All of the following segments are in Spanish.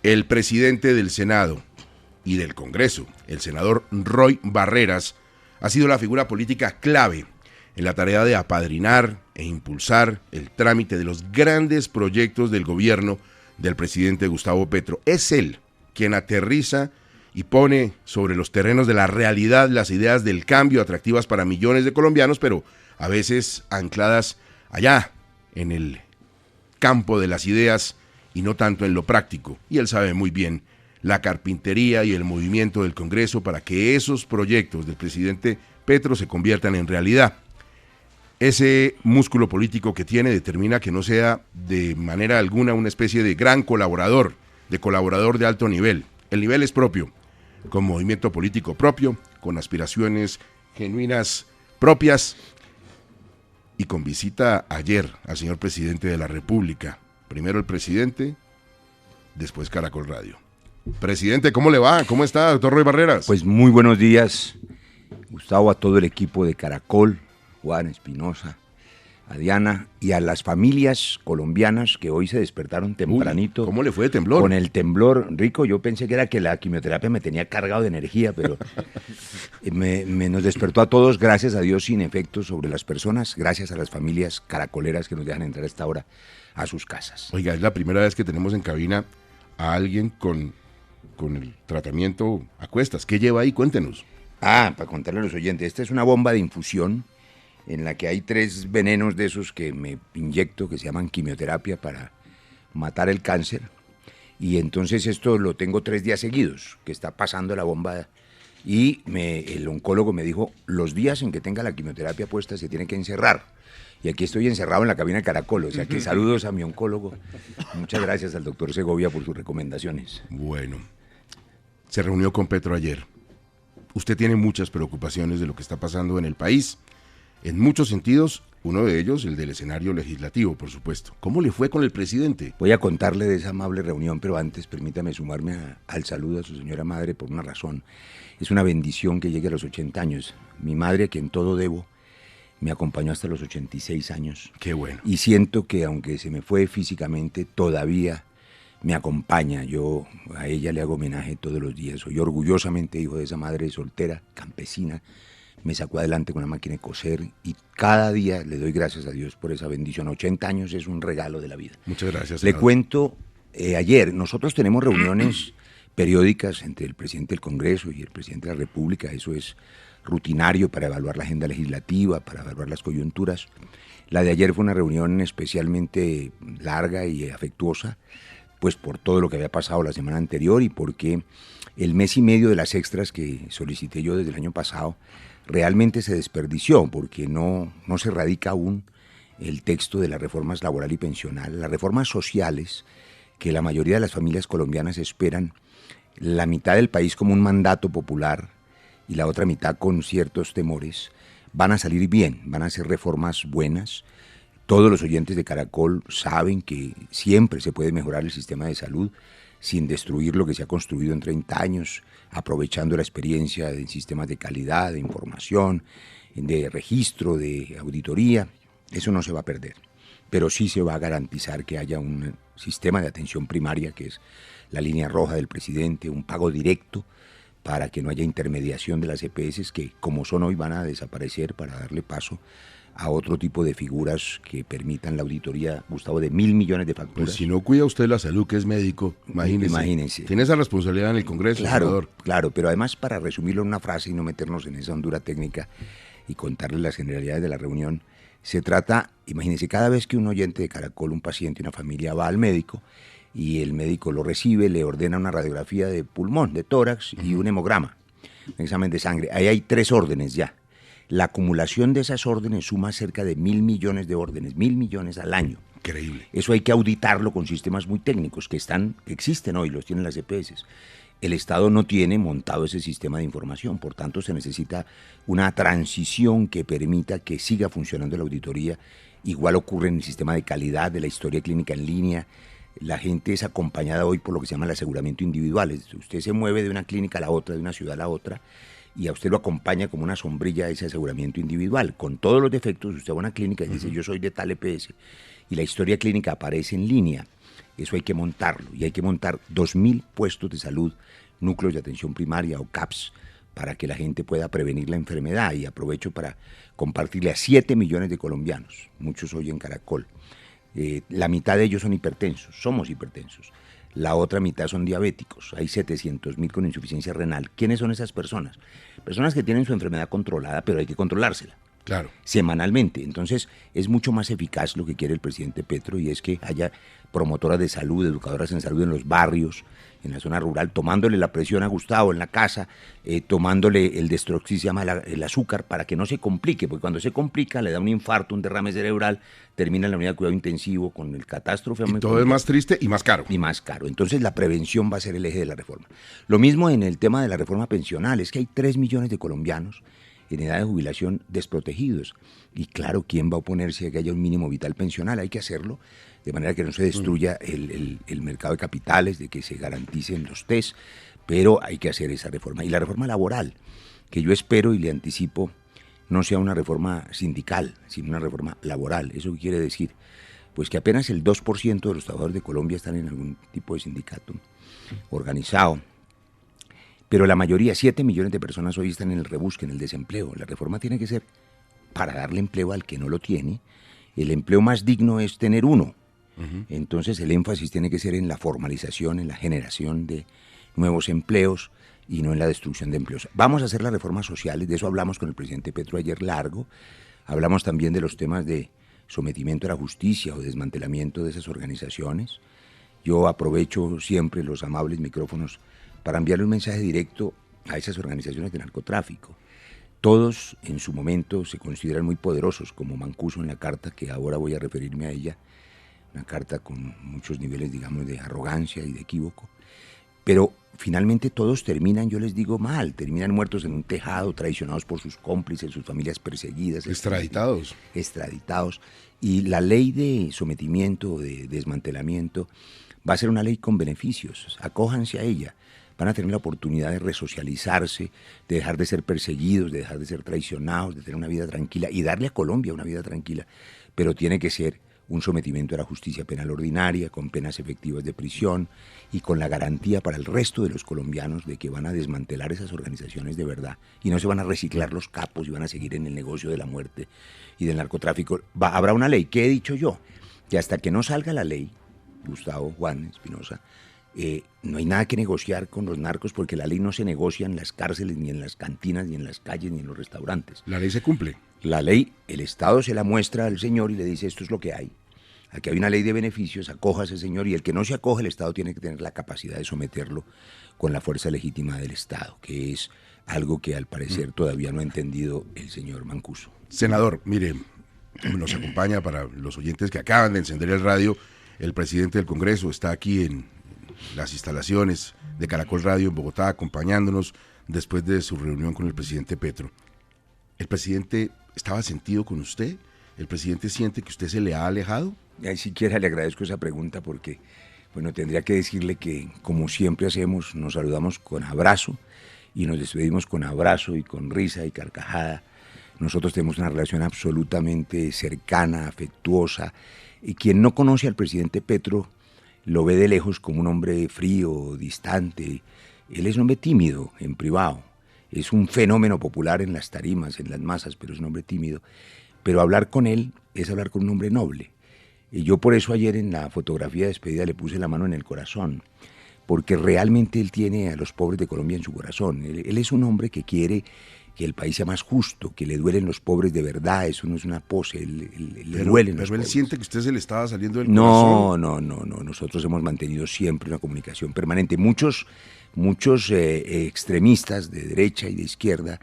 El presidente del Senado y del Congreso, el senador Roy Barreras, ha sido la figura política clave en la tarea de apadrinar e impulsar el trámite de los grandes proyectos del gobierno del presidente Gustavo Petro. Es él quien aterriza y pone sobre los terrenos de la realidad las ideas del cambio atractivas para millones de colombianos, pero a veces ancladas allá en el campo de las ideas y no tanto en lo práctico. Y él sabe muy bien la carpintería y el movimiento del Congreso para que esos proyectos del presidente Petro se conviertan en realidad. Ese músculo político que tiene determina que no sea de manera alguna una especie de gran colaborador, de alto nivel. El nivel es propio, con movimiento político propio, con aspiraciones genuinas propias y con visita ayer al señor presidente de la República. Primero el presidente, después Caracol Radio. Presidente, ¿cómo le va? ¿Cómo está, doctor Roy Barreras? Pues muy buenos días, Gustavo, a todo el equipo de Caracol, Juan Espinosa, a Diana y a las familias colombianas que hoy se despertaron tempranito. Uy, ¿cómo le fue de temblor? Con el temblor, rico, yo pensé que era que la quimioterapia me tenía cargado de energía, pero nos despertó a todos, gracias a Dios, sin efectos sobre las personas, gracias a las familias caracoleras que nos dejan entrar a esta hora a sus casas. Oiga, es la primera vez que tenemos en cabina a alguien con el tratamiento a cuestas. ¿Qué lleva ahí? Cuéntenos. Para contarle a los oyentes, esta es una bomba de infusión en la que hay 3 venenos de esos que me inyecto, que se llaman quimioterapia para matar el cáncer. Y entonces esto lo tengo 3 días seguidos, que está pasando la bomba. Y el oncólogo me dijo, los días en que tenga la quimioterapia puesta se tiene que encerrar. Y aquí estoy encerrado en la cabina de Caracol, o sea que saludos a mi oncólogo. Muchas gracias al doctor Segovia por sus recomendaciones. Bueno, se reunió con Petro ayer. Usted tiene muchas preocupaciones de lo que está pasando en el país. En muchos sentidos, uno de ellos, el del escenario legislativo, por supuesto. ¿Cómo le fue con el presidente? Voy a contarle de esa amable reunión, pero antes permítame sumarme al saludo a su señora madre por una razón. Es una bendición que llegue a los 80 años. Mi madre, a quien todo debo, me acompañó hasta los 86 años. Qué bueno. Y siento que aunque se me fue físicamente, todavía me acompaña. Yo a ella le hago homenaje todos los días. Soy orgullosamente hijo de esa madre soltera, campesina. Me sacó adelante con una máquina de coser y cada día le doy gracias a Dios por esa bendición. 80 años es un regalo de la vida. Muchas gracias. Le cuento, ayer nosotros tenemos reuniones periódicas entre el presidente del Congreso y el presidente de la República. Eso es rutinario para evaluar la agenda legislativa, para evaluar las coyunturas. La de ayer fue una reunión especialmente larga y afectuosa, pues por todo lo que había pasado la semana anterior y porque el mes y medio de las extras que solicité yo desde el año pasado realmente se desperdició, porque no se radica aún el texto de las reformas laboral y pensional, las reformas sociales que la mayoría de las familias colombianas esperan, la mitad del país como un mandato popular y la otra mitad con ciertos temores, van a salir bien, van a ser reformas buenas. Todos los oyentes de Caracol saben que siempre se puede mejorar el sistema de salud sin destruir lo que se ha construido en 30 años, aprovechando la experiencia en sistemas de calidad, de información, de registro, de auditoría. Eso no se va a perder, pero sí se va a garantizar que haya un sistema de atención primaria, que es la línea roja del presidente, un pago directo para que no haya intermediación de las EPS, que como son hoy van a desaparecer para darle paso a otro tipo de figuras que permitan la auditoría, Gustavo, de 1.000 millones de facturas. Pues si no cuida usted la salud, que es médico, imagínese. Tiene esa responsabilidad en el Congreso, senador. Claro, pero además, para resumirlo en una frase y no meternos en esa hondura técnica y contarles las generalidades de la reunión, se trata, imagínense, cada vez que un oyente de Caracol, un paciente, una familia va al médico y el médico lo recibe, le ordena una radiografía de pulmón, de tórax y un hemograma, un examen de sangre. Ahí hay 3 órdenes ya. La acumulación de esas órdenes suma cerca de 1.000 millones de órdenes, 1.000 millones al año. Increíble. Eso hay que auditarlo con sistemas muy técnicos que existen hoy, los tienen las EPS. El Estado no tiene montado ese sistema de información, por tanto se necesita una transición que permita que siga funcionando la auditoría. Igual ocurre en el sistema de calidad de la historia clínica en línea. La gente es acompañada hoy por lo que se llama el aseguramiento individual. Usted se mueve de una clínica a la otra, de una ciudad a la otra, y a usted lo acompaña como una sombrilla ese aseguramiento individual. Con todos los defectos, usted va a una clínica y dice, yo soy de tal EPS, y la historia clínica aparece en línea. Eso hay que montarlo, y hay que montar 2.000 puestos de salud, núcleos de atención primaria o CAPS, para que la gente pueda prevenir la enfermedad. Y aprovecho para compartirle a 7 millones de colombianos, muchos oyen Caracol. La mitad de ellos son hipertensos, somos hipertensos. La otra mitad son diabéticos, hay 700.000 con insuficiencia renal. ¿Quiénes son esas personas? Personas que tienen su enfermedad controlada, pero hay que controlársela. Claro. Semanalmente. Entonces es mucho más eficaz lo que quiere el presidente Petro, y es que haya promotoras de salud, educadoras en salud en los barrios, en la zona rural, tomándole la presión a Gustavo en la casa, tomándole el Destroxi, se llama el azúcar, para que no se complique, porque cuando se complica le da un infarto, un derrame cerebral, termina en la unidad de cuidado intensivo con el catástrofe. Y todo es más triste y más caro. Y más caro. Entonces la prevención va a ser el eje de la reforma. Lo mismo en el tema de la reforma pensional, es que hay 3 millones de colombianos en edad de jubilación desprotegidos. Y claro, ¿quién va a oponerse a que haya un mínimo vital pensional? Hay que hacerlo de manera que no se destruya el mercado de capitales, de que se garanticen los test, pero hay que hacer esa reforma. Y la reforma laboral, que yo espero y le anticipo, no sea una reforma sindical, sino una reforma laboral. ¿Eso qué quiere decir? Pues que apenas el 2% de los trabajadores de Colombia están en algún tipo de sindicato organizado. Pero la mayoría, 7 millones de personas hoy están en el rebusque, en el desempleo. La reforma tiene que ser para darle empleo al que no lo tiene. El empleo más digno es tener uno. Entonces el énfasis tiene que ser en la formalización, en la generación de nuevos empleos y no en la destrucción de empleos. Vamos a hacer las reformas sociales, de eso hablamos con el presidente Petro ayer largo. Hablamos también de los temas de sometimiento a la justicia o desmantelamiento de esas organizaciones. Yo aprovecho siempre los amables micrófonos para enviarle un mensaje directo a esas organizaciones de narcotráfico. Todos en su momento se consideran muy poderosos, como Mancuso en la carta, que ahora voy a referirme a ella, una carta con muchos niveles, digamos, de arrogancia y de equívoco, pero finalmente todos terminan, yo les digo mal, terminan muertos en un tejado, traicionados por sus cómplices, sus familias perseguidas. Extraditados. Extraditados. Y la ley de sometimiento, de desmantelamiento, va a ser una ley con beneficios, acójanse a ella. Van a tener la oportunidad de resocializarse, de dejar de ser perseguidos, de dejar de ser traicionados, de tener una vida tranquila y darle a Colombia una vida tranquila. Pero tiene que ser un sometimiento a la justicia penal ordinaria, con penas efectivas de prisión y con la garantía para el resto de los colombianos de que van a desmantelar esas organizaciones de verdad y no se van a reciclar los capos y van a seguir en el negocio de la muerte y del narcotráfico. Habrá una ley, ¿qué he dicho yo? Que hasta que no salga la ley, Gustavo, Juan, Espinosa, no hay nada que negociar con los narcos, porque la ley no se negocia en las cárceles, ni en las cantinas, ni en las calles, ni en los restaurantes. La ley se cumple. La ley, el Estado se la muestra al señor y le dice: esto es lo que hay. Aquí hay una ley de beneficios, acójase, señor, y el que no se acoge, el Estado tiene que tener la capacidad de someterlo con la fuerza legítima del Estado, que es algo que al parecer todavía no ha entendido el señor Mancuso. Senador, mire, nos acompaña, para los oyentes que acaban de encender el radio, el presidente del Congreso está aquí en las instalaciones de Caracol Radio en Bogotá, acompañándonos después de su reunión con el presidente Petro. ¿El presidente estaba sentido con usted? ¿El presidente siente que usted se le ha alejado? Ni siquiera le agradezco esa pregunta, porque, bueno, tendría que decirle que, como siempre hacemos, nos saludamos con abrazo y nos despedimos con abrazo y con risa y carcajada. Nosotros tenemos una relación absolutamente cercana, afectuosa, y quien no conoce al presidente Petro lo ve de lejos como un hombre frío, distante. Él es un hombre tímido en privado, es un fenómeno popular en las tarimas, en las masas, pero es un hombre tímido. Pero hablar con él es hablar con un hombre noble. Y yo por eso ayer en la fotografía de despedida le puse la mano en el corazón, porque realmente él tiene a los pobres de Colombia en su corazón. Él es un hombre que quiere que el país sea más justo, que le duelen los pobres de verdad. Eso no es una pose, le duelen los pobres. Pero él siente que usted se le estaba saliendo del corazón. No, nosotros hemos mantenido siempre una comunicación permanente. Muchos extremistas de derecha y de izquierda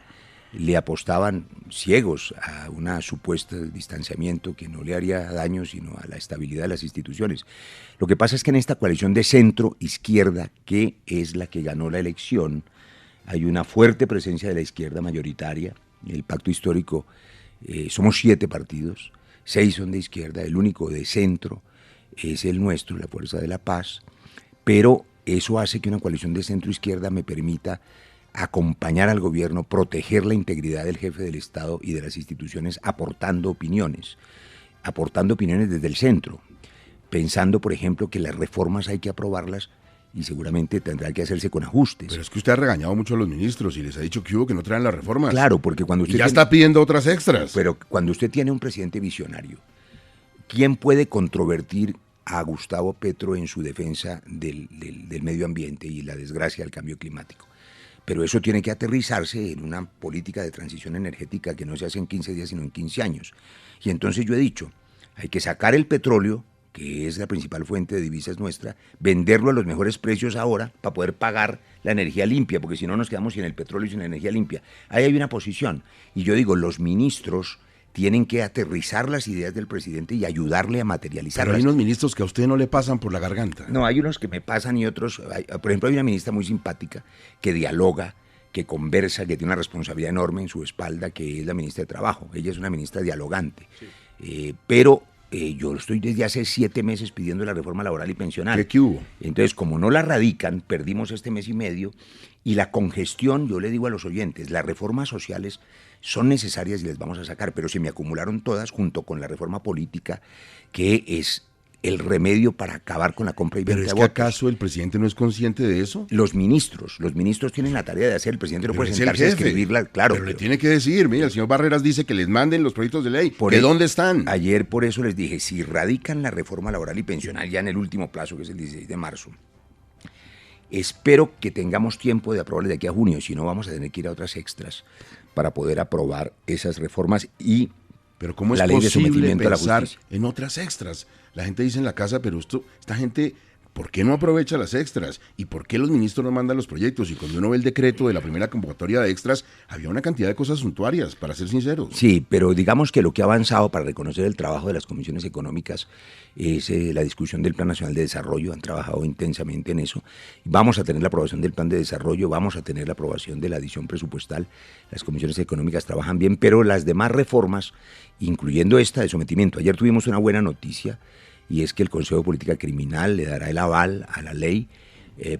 le apostaban ciegos a una supuesta distanciamiento que no le haría daño sino a la estabilidad de las instituciones. Lo que pasa es que en esta coalición de centro-izquierda, que es la que ganó la elección, hay una fuerte presencia de la izquierda mayoritaria. El pacto histórico, somos 7 partidos, 6 son de izquierda, el único de centro es el nuestro, la Fuerza de la Paz, pero eso hace que una coalición de centro-izquierda me permita acompañar al gobierno, proteger la integridad del jefe del Estado y de las instituciones, aportando opiniones desde el centro. pensando, por ejemplo, que las reformas hay que aprobarlas y seguramente tendrá que hacerse con ajustes. Pero es que usted ha regañado mucho a los ministros y les ha dicho que hubo que no traen las reformas. Claro, porque cuando usted... Y ya está pidiendo otras extras. Pero cuando usted tiene un presidente visionario, ¿quién puede controvertir a Gustavo Petro en su defensa del medio ambiente y la desgracia del cambio climático? Pero eso tiene que aterrizarse en una política de transición energética que no se hace en 15 días, sino en 15 años. Y entonces yo he dicho, hay que sacar el petróleo, que es la principal fuente de divisas nuestra, venderlo a los mejores precios ahora para poder pagar la energía limpia, porque si no nos quedamos sin el petróleo y sin la energía limpia. Ahí hay una posición. Y yo digo, los ministros tienen que aterrizar las ideas del presidente y ayudarle a materializarlas. Pero hay unos ministros que a usted no le pasan por la garganta. No, hay unos que me pasan y otros... Por ejemplo, hay una ministra muy simpática que dialoga, que conversa, que tiene una responsabilidad enorme en su espalda, que es la ministra de Trabajo. Ella es una ministra dialogante. Sí. Pero yo estoy desde hace 7 meses pidiendo la reforma laboral y pensional. ¿Qué hubo? Entonces, como no la radican, perdimos este mes y medio, y la congestión, yo le digo a los oyentes, las reformas sociales son necesarias y les vamos a sacar, pero se me acumularon todas junto con la reforma política, que es el remedio para acabar con la compra y venta de votos. votos. ¿Pero es que acaso el presidente no es consciente de eso? Los ministros tienen la tarea de hacer, el presidente no puede sentarse a escribirla, claro. Pero le tiene que decir, mira, el señor Barreras dice que les manden los proyectos de ley. ¿De dónde están? Ayer por eso les dije, si radican la reforma laboral y pensional ya en el último plazo, que es el 16 de marzo, espero que tengamos tiempo de aprobarles de aquí a junio, si no vamos a tener que ir a otras extras para poder aprobar esas reformas y pero ¿cómo es la ley de posible sometimiento a la pensar justicia en otras extras? La gente dice en la casa, pero esta gente, ¿por qué no aprovecha las extras? ¿Y por qué los ministros no mandan los proyectos? Y cuando uno ve el decreto de la primera convocatoria de extras, había una cantidad de cosas suntuarias, para ser sinceros. Sí, pero digamos que lo que ha avanzado para reconocer el trabajo de las comisiones económicas es la discusión del Plan Nacional de Desarrollo. Han trabajado intensamente en eso. Vamos a tener la aprobación del Plan de Desarrollo, vamos a tener la aprobación de la adición presupuestal. Las comisiones económicas trabajan bien, pero las demás reformas, incluyendo esta de sometimiento. Ayer tuvimos una buena noticia, y es que el Consejo de Política Criminal le dará el aval a la ley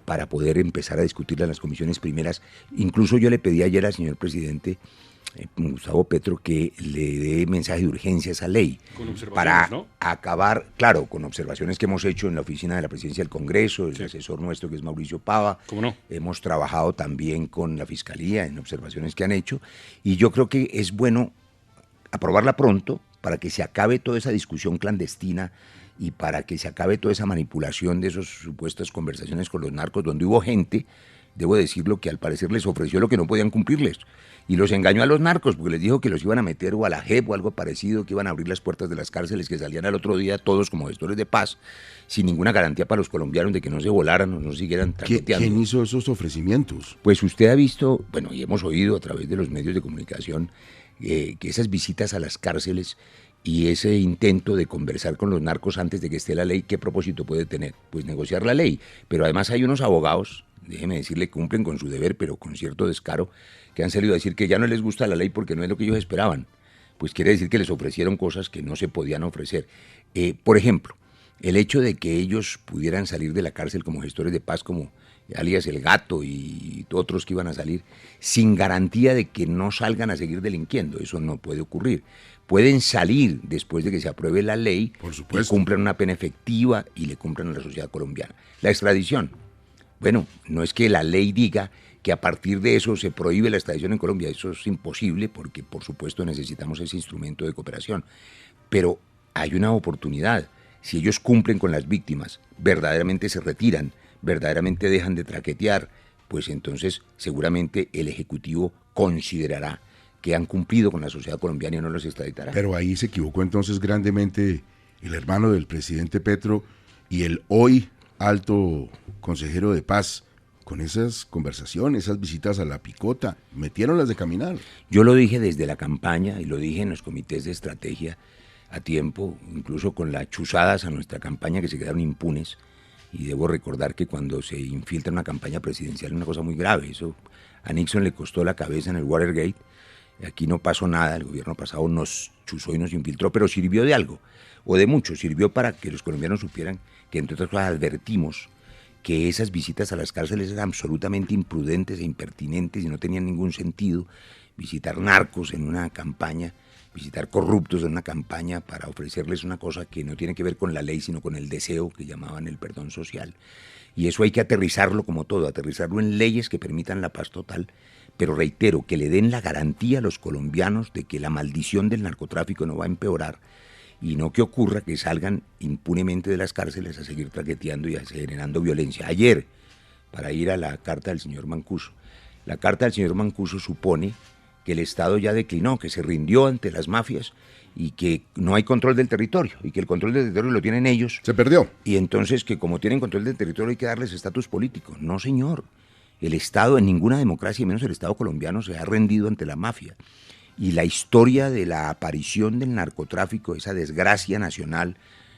para poder empezar a discutirla en las comisiones primeras. Incluso yo le pedí ayer al señor presidente Gustavo Petro que le dé mensaje de urgencia a esa ley para acabar, claro, con observaciones que hemos hecho en la oficina de la Presidencia del Congreso, el asesor nuestro que es Mauricio Pava. ¿Cómo no? Hemos trabajado también con la Fiscalía en observaciones que han hecho, y yo creo que es bueno aprobarla pronto para que se acabe toda esa discusión clandestina y para que se acabe toda esa manipulación de esas supuestas conversaciones con los narcos, donde hubo gente, debo decirlo, que al parecer les ofreció lo que no podían cumplirles, y los engañó a los narcos, porque les dijo que los iban a meter o a la JEP o algo parecido, que iban a abrir las puertas de las cárceles, que salían al otro día todos como gestores de paz, sin ninguna garantía para los colombianos de que no se volaran o no siguieran traqueteando. ¿Quién hizo esos ofrecimientos? Pues usted ha visto, bueno, y hemos oído a través de los medios de comunicación, que esas visitas a las cárceles y ese intento de conversar con los narcos antes de que esté la ley, ¿qué propósito puede tener? Pues negociar la ley. Pero además hay unos abogados, déjeme decirle, que cumplen con su deber, pero con cierto descaro, que han salido a decir que ya no les gusta la ley porque no es lo que ellos esperaban. Pues quiere decir que les ofrecieron cosas que no se podían ofrecer. Por ejemplo, el hecho de que ellos pudieran salir de la cárcel como gestores de paz, como alias El Gato y otros que iban a salir, sin garantía de que no salgan a seguir delinquiendo. Eso no puede ocurrir. Pueden salir después de que se apruebe la ley, por supuesto, y cumplan una pena efectiva y le cumplan a la sociedad colombiana. La extradición. Bueno, no es que la ley diga que a partir de eso se prohíbe la extradición en Colombia. Eso es imposible porque, por supuesto, necesitamos ese instrumento de cooperación. Pero hay una oportunidad. Si ellos cumplen con las víctimas, verdaderamente se retiran, verdaderamente dejan de traquetear, pues entonces seguramente el Ejecutivo considerará que han cumplido con la sociedad colombiana y no los extraditará. Pero ahí se equivocó entonces grandemente el hermano del presidente Petro y el hoy alto consejero de paz con esas conversaciones, esas visitas a la picota, metieron las de caminar. Yo lo dije desde la campaña y lo dije en los comités de estrategia a tiempo, incluso con las chuzadas a nuestra campaña que se quedaron impunes. Y debo recordar que cuando se infiltra una campaña presidencial es una cosa muy grave. Eso a Nixon le costó la cabeza en el Watergate. Aquí no pasó nada, el gobierno pasado nos chuzó y nos infiltró, pero sirvió de algo, o de mucho, sirvió para que los colombianos supieran que, entre otras cosas, advertimos que esas visitas a las cárceles eran absolutamente imprudentes e impertinentes y no tenían ningún sentido. Visitar narcos en una campaña visitar corruptos en una campaña para ofrecerles una cosa que no tiene que ver con la ley, sino con el deseo que llamaban el perdón social. Y eso hay que aterrizarlo como todo, aterrizarlo en leyes que permitan la paz total, pero reitero, que le den la garantía a los colombianos de que la maldición del narcotráfico no va a empeorar y no que ocurra que salgan impunemente de las cárceles a seguir traqueteando y a generando violencia. Ayer, para ir a la carta del señor Mancuso, la carta del señor Mancuso supone que el Estado ya declinó, que se rindió ante las mafias y que no hay control del territorio y que el control del territorio lo tienen ellos. Se perdió. Y entonces que como tienen control del territorio hay que darles estatus político. No, señor. El Estado, en ninguna democracia, y menos el Estado colombiano, se ha rendido ante la mafia. Y la historia de la aparición del narcotráfico, esa desgracia nacional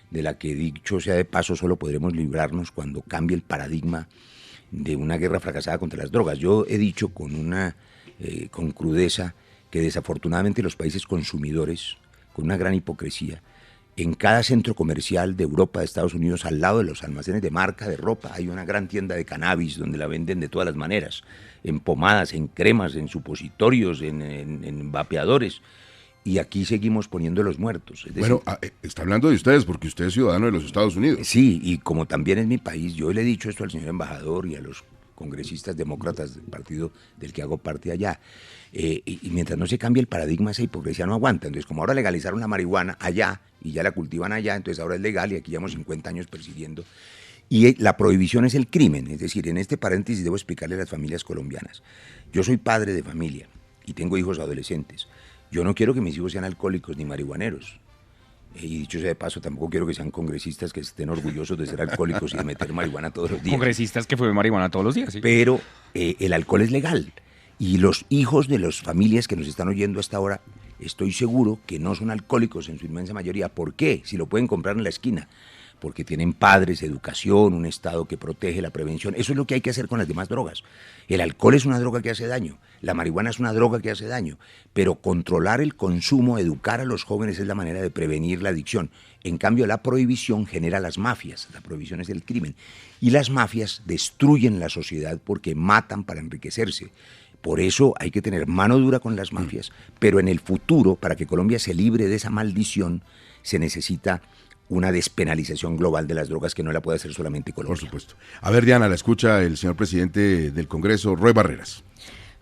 de la que, dicho sea de paso, solo podremos librarnos cuando cambie el paradigma de una guerra fracasada contra las drogas. Yo he dicho con crudeza que desafortunadamente los países consumidores, con una gran hipocresía, en cada centro comercial de Europa, de Estados Unidos, al lado de los almacenes de marca de ropa, hay una gran tienda de cannabis donde la venden de todas las maneras, en pomadas, en cremas, en supositorios, en vapeadores. Y aquí seguimos poniendo los muertos. Es decir, bueno, está hablando de ustedes porque usted es ciudadano de los Estados Unidos. Sí, y como también es mi país, yo le he dicho esto al señor embajador y a los congresistas demócratas del partido del que hago parte allá. Y mientras no se cambie el paradigma, esa hipocresía no aguanta. Entonces, como ahora legalizaron la marihuana allá y ya la cultivan allá, entonces ahora es legal y aquí llevamos 50 años persiguiendo. Y la prohibición es el crimen. Es decir, en este paréntesis debo explicarle a las familias colombianas. Yo soy padre de familia y tengo hijos adolescentes. Yo no quiero que mis hijos sean alcohólicos ni marihuaneros. Y dicho sea de paso, tampoco quiero que sean congresistas que estén orgullosos de ser alcohólicos y de meter marihuana todos los días. Congresistas que fumen marihuana todos los días, ¿sí? Pero el alcohol es legal. Y los hijos de las familias que nos están oyendo hasta ahora, estoy seguro que no son alcohólicos en su inmensa mayoría. ¿Por qué? Si lo pueden comprar en la esquina. Porque tienen padres, educación, un Estado que protege la prevención. Eso es lo que hay que hacer con las demás drogas. El alcohol es una droga que hace daño, la marihuana es una droga que hace daño, pero controlar el consumo, educar a los jóvenes es la manera de prevenir la adicción. En cambio, la prohibición genera las mafias, la prohibición es el crimen, y las mafias destruyen la sociedad porque matan para enriquecerse. Por eso hay que tener mano dura con las mafias, pero en el futuro, para que Colombia se libre de esa maldición, se necesita una despenalización global de las drogas que no la puede hacer solamente Colombia. Por supuesto. A ver, Diana, la escucha el señor presidente del Congreso, Roy Barreras.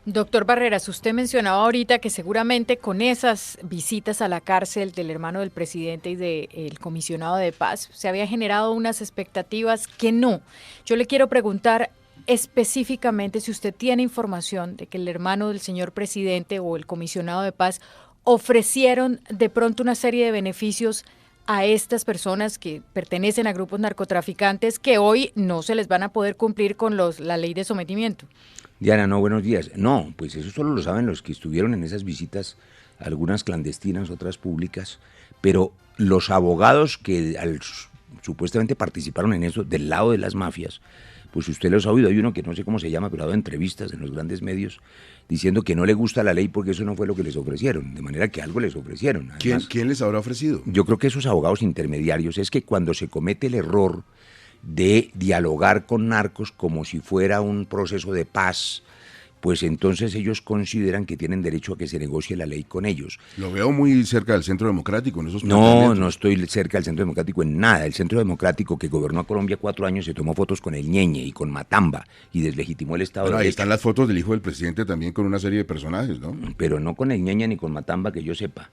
Doctor Barreras, usted mencionaba ahorita que seguramente con esas visitas a la cárcel del hermano del presidente y del comisionado de paz se había generado unas expectativas que no. Yo le quiero preguntar específicamente si usted tiene información de que el hermano del señor presidente o el comisionado de paz ofrecieron de pronto una serie de beneficios a estas personas que pertenecen a grupos narcotraficantes que hoy no se les van a poder cumplir con la ley de sometimiento. Diana, no, buenos días. No, pues eso solo lo saben los que estuvieron en esas visitas, algunas clandestinas, otras públicas, pero los abogados que supuestamente participaron en eso del lado de las mafias, pues usted los ha oído, hay uno que no sé cómo se llama, pero ha dado entrevistas en los grandes medios diciendo que no le gusta la ley porque eso no fue lo que les ofrecieron, de manera que algo les ofrecieron. Además, ¿Quién les habrá ofrecido? Yo creo que esos abogados intermediarios, es que cuando se comete el error de dialogar con narcos como si fuera un proceso de paz, pues entonces ellos consideran que tienen derecho a que se negocie la ley con ellos. Lo veo muy cerca del Centro Democrático en esos No, no estoy cerca del Centro Democrático en nada. El Centro Democrático que gobernó a Colombia 4 años se tomó fotos con el Ñeñe y con Matamba y deslegitimó el Estado de Derecho. Ahí Derecho. están las fotos del hijo del presidente también con una serie de personajes, ¿no? Pero no con el Ñeñe ni con Matamba que yo sepa.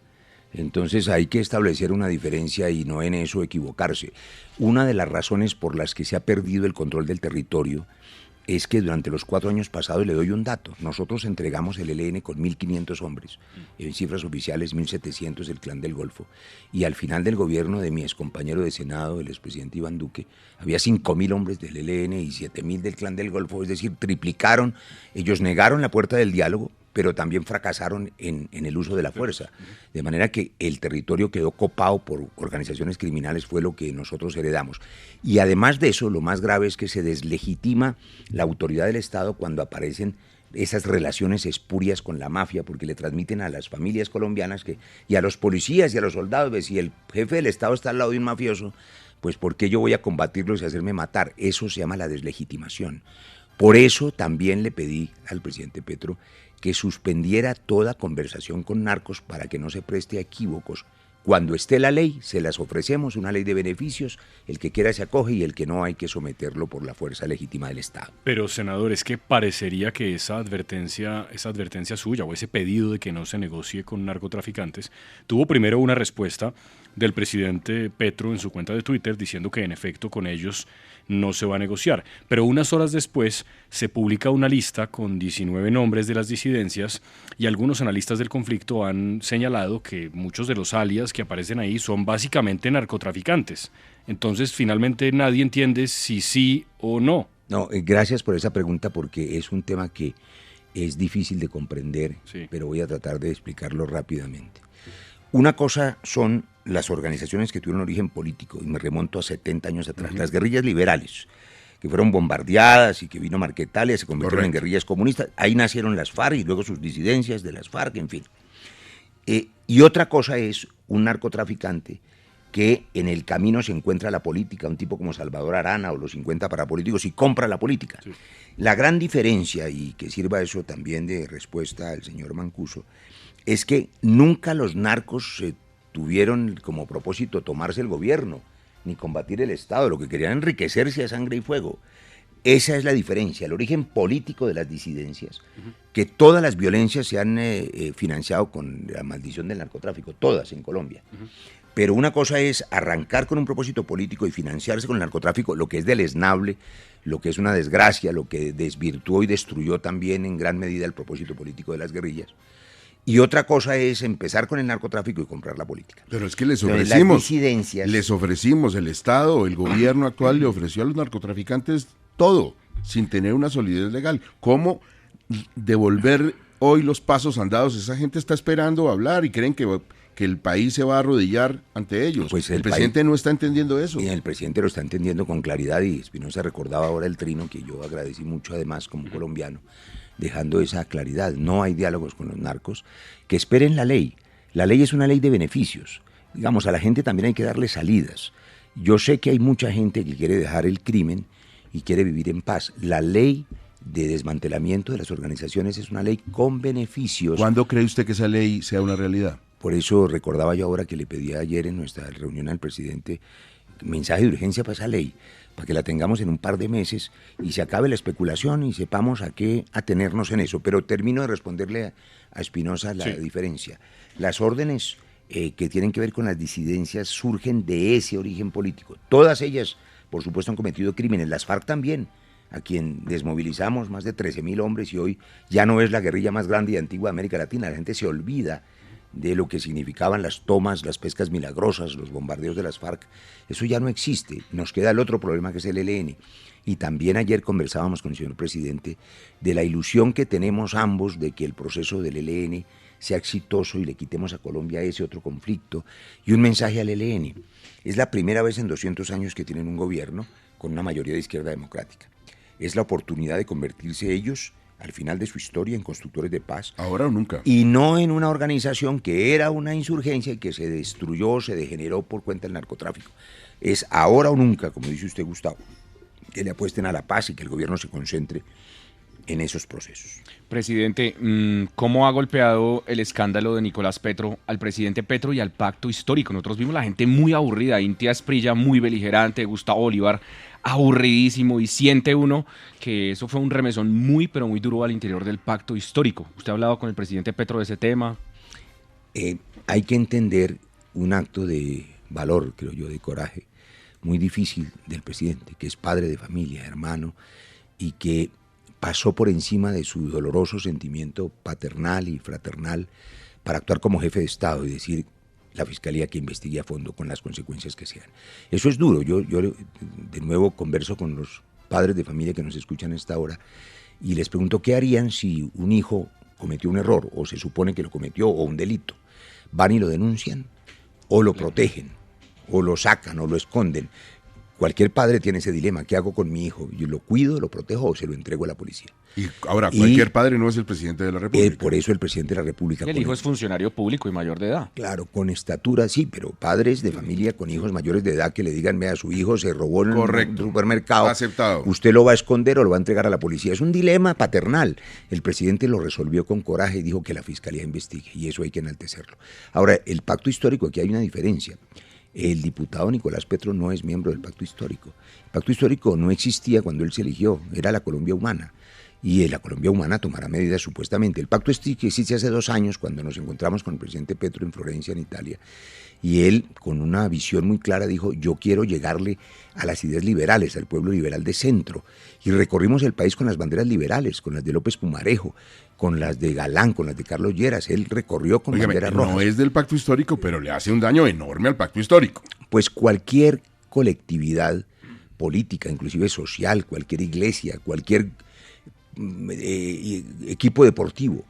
Entonces hay que establecer una diferencia y no en eso equivocarse. Una de las razones por las que se ha perdido el control del territorio es que durante los 4 años pasados, le doy un dato, nosotros entregamos el ELN con 1.500 hombres, en cifras oficiales 1.700 del Clan del Golfo, y al final del gobierno de mi excompañero de Senado, el expresidente Iván Duque, había 5.000 hombres del ELN y 7.000 del Clan del Golfo, es decir, triplicaron, ellos negaron la puerta del diálogo, pero también fracasaron en el uso de la fuerza, de manera que el territorio quedó copado por organizaciones criminales, fue lo que nosotros heredamos. Y además de eso, lo más grave es que se deslegitima la autoridad del Estado cuando aparecen esas relaciones espurias con la mafia, porque le transmiten a las familias colombianas y a los policías y a los soldados, que si el jefe del Estado está al lado de un mafioso, pues ¿por qué yo voy a combatirlos y hacerme matar? Eso se llama la deslegitimación. Por eso también le pedí al presidente Petro que suspendiera toda conversación con narcos para que no se preste a equívocos. Cuando esté la ley, se las ofrecemos, una ley de beneficios, el que quiera se acoge y el que no hay que someterlo por la fuerza legítima del Estado. Pero, senador, es que parecería que esa advertencia suya o ese pedido de que no se negocie con narcotraficantes tuvo primero una respuesta del presidente Petro en su cuenta de Twitter diciendo que en efecto con ellos no se va a negociar. Pero unas horas después se publica una lista con 19 nombres de las disidencias y algunos analistas del conflicto han señalado que muchos de los alias que aparecen ahí son básicamente narcotraficantes. Entonces, finalmente nadie entiende si sí o no. No, gracias por esa pregunta porque es un tema que es difícil de comprender, sí, pero voy a tratar de explicarlo rápidamente. Una cosa son las organizaciones que tuvieron origen político, y me remonto a 70 años atrás, las guerrillas liberales, que fueron bombardeadas y que vino Marquetalia, se convirtieron en guerrillas comunistas, ahí nacieron las FARC y luego sus disidencias de las FARC, en fin. Y otra cosa es un narcotraficante que en el camino se encuentra la política, un tipo como Salvador Arana o los 50 parapolíticos y compra la política. Sí. La gran diferencia, y que sirva eso también de respuesta al señor Mancuso, es que nunca los narcos tuvieron como propósito tomarse el gobierno, ni combatir el Estado, lo que querían enriquecerse a sangre y fuego. Esa es la diferencia, el origen político de las disidencias, que todas las violencias se han financiado con la maldición del narcotráfico, todas en Colombia. Pero una cosa es arrancar con un propósito político y financiarse con el narcotráfico, lo que es deleznable, lo que es una desgracia, lo que desvirtuó y destruyó también en gran medida el propósito político de las guerrillas. Y otra cosa es empezar con el narcotráfico y comprar la política. Pero es que les ofrecimos, el Estado, el gobierno actual le ofreció a los narcotraficantes todo, sin tener una solidez legal. ¿Cómo devolver hoy los pasos andados? Esa gente está esperando hablar y creen que el país se va a arrodillar ante ellos. Pues el presidente no está entendiendo eso. Y el presidente lo está entendiendo con claridad, y Espinosa recordaba ahora el trino que yo agradecí mucho además como colombiano, dejando esa claridad. No hay diálogos con los narcos, que esperen la ley. La ley es una ley de beneficios. Digamos, a la gente también hay que darle salidas. Yo sé que hay mucha gente que quiere dejar el crimen y quiere vivir en paz. La ley de desmantelamiento de las organizaciones es una ley con beneficios. ¿Cuándo cree usted que esa ley sea una realidad? Por eso recordaba yo ahora que le pedí ayer en nuestra reunión al presidente mensaje de urgencia para esa ley, para que la tengamos en un par de meses y se acabe la especulación y sepamos a qué atenernos en eso. Pero termino de responderle a Espinosa la diferencia. Las órdenes que tienen que ver con las disidencias surgen de ese origen político. Todas ellas, por supuesto, han cometido crímenes. Las FARC también, a quien desmovilizamos más de 13.000 hombres y hoy ya no es la guerrilla más grande y antigua de América Latina. La gente se olvida de lo que significaban las tomas, las pescas milagrosas, los bombardeos de las FARC. Eso ya no existe. Nos queda el otro problema, que es el ELN. Y también ayer conversábamos con el señor presidente de la ilusión que tenemos ambos de que el proceso del ELN sea exitoso y le quitemos a Colombia ese otro conflicto. Y un mensaje al ELN. Es la primera vez en 200 años que tienen un gobierno con una mayoría de izquierda democrática. Es la oportunidad de convertirse ellos al final de su historia en constructores de paz. Ahora o nunca. Y no en una organización que era una insurgencia y que se destruyó, se degeneró por cuenta del narcotráfico. Es ahora o nunca, como dice usted, Gustavo, que le apuesten a la paz y que el gobierno se concentre en esos procesos. Presidente, ¿cómo ha golpeado el escándalo de Nicolás Petro al presidente Petro y al pacto histórico? Nosotros vimos la gente muy aburrida, Inti Asprilla muy beligerante, Gustavo Bolívar aburridísimo, y siente uno que eso fue un remesón muy, pero muy duro al interior del pacto histórico. ¿Usted ha hablado con el presidente Petro de ese tema? Hay que entender un acto de valor, creo yo, de coraje, muy difícil del presidente, que es padre de familia, hermano, y que pasó por encima de su doloroso sentimiento paternal y fraternal para actuar como jefe de Estado y decir: la Fiscalía que investigue a fondo con las consecuencias que sean. Eso es duro. Yo de nuevo converso con los padres de familia que nos escuchan a esta hora y les pregunto qué harían si un hijo cometió un error o se supone que lo cometió o un delito. ¿Van y lo denuncian o lo protegen o lo sacan o lo esconden? Cualquier padre tiene ese dilema. ¿Qué hago con mi hijo? ¿Yo lo cuido, lo protejo o se lo entrego a la policía? Y ahora, cualquier padre no es el presidente de la República. Por eso el presidente de la República... El hijo es funcionario público y mayor de edad. Claro, con estatura, sí, pero padres de familia con hijos mayores de edad que le digan, vea, su hijo se robó en un supermercado. Aceptado. ¿Usted lo va a esconder o lo va a entregar a la policía? Es un dilema paternal. El presidente lo resolvió con coraje y dijo que la fiscalía investigue, y eso hay que enaltecerlo. Ahora, el pacto histórico, aquí hay una diferencia. El diputado Nicolás Petro no es miembro del pacto histórico. El pacto histórico no existía cuando él se eligió, era la Colombia Humana. Y la Colombia Humana tomará medidas supuestamente. El pacto existe hace 2 años cuando nos encontramos con el presidente Petro en Florencia, en Italia. Y él, con una visión muy clara, dijo, yo quiero llegarle a las ideas liberales, al pueblo liberal de centro. Y recorrimos el país con las banderas liberales, con las de López Pumarejo, con las de Galán, con las de Carlos Lleras. Él recorrió con banderas rojas. No es del pacto histórico, pero le hace un daño enorme al pacto histórico. Pues cualquier colectividad política, inclusive social, cualquier iglesia, cualquier equipo deportivo,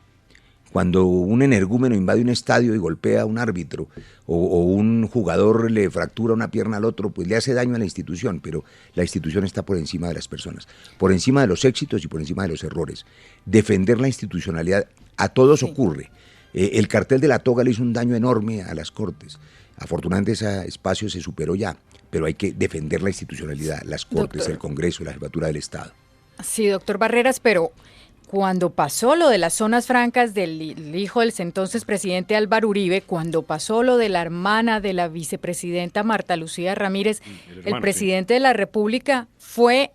cuando un energúmeno invade un estadio y golpea a un árbitro o un jugador le fractura una pierna al otro, pues le hace daño a la institución, pero la institución está por encima de las personas, por encima de los éxitos y por encima de los errores. Defender la institucionalidad a todos ocurre. El cartel de la toga le hizo un daño enorme a las Cortes. Afortunadamente ese espacio se superó ya, pero hay que defender la institucionalidad, las Cortes, doctor, el Congreso, la Jefatura del Estado. Sí, doctor Barreras, pero cuando pasó lo de las zonas francas del hijo del entonces presidente Álvaro Uribe, cuando pasó lo de la hermana de la vicepresidenta Marta Lucía Ramírez, el presidente de la República fue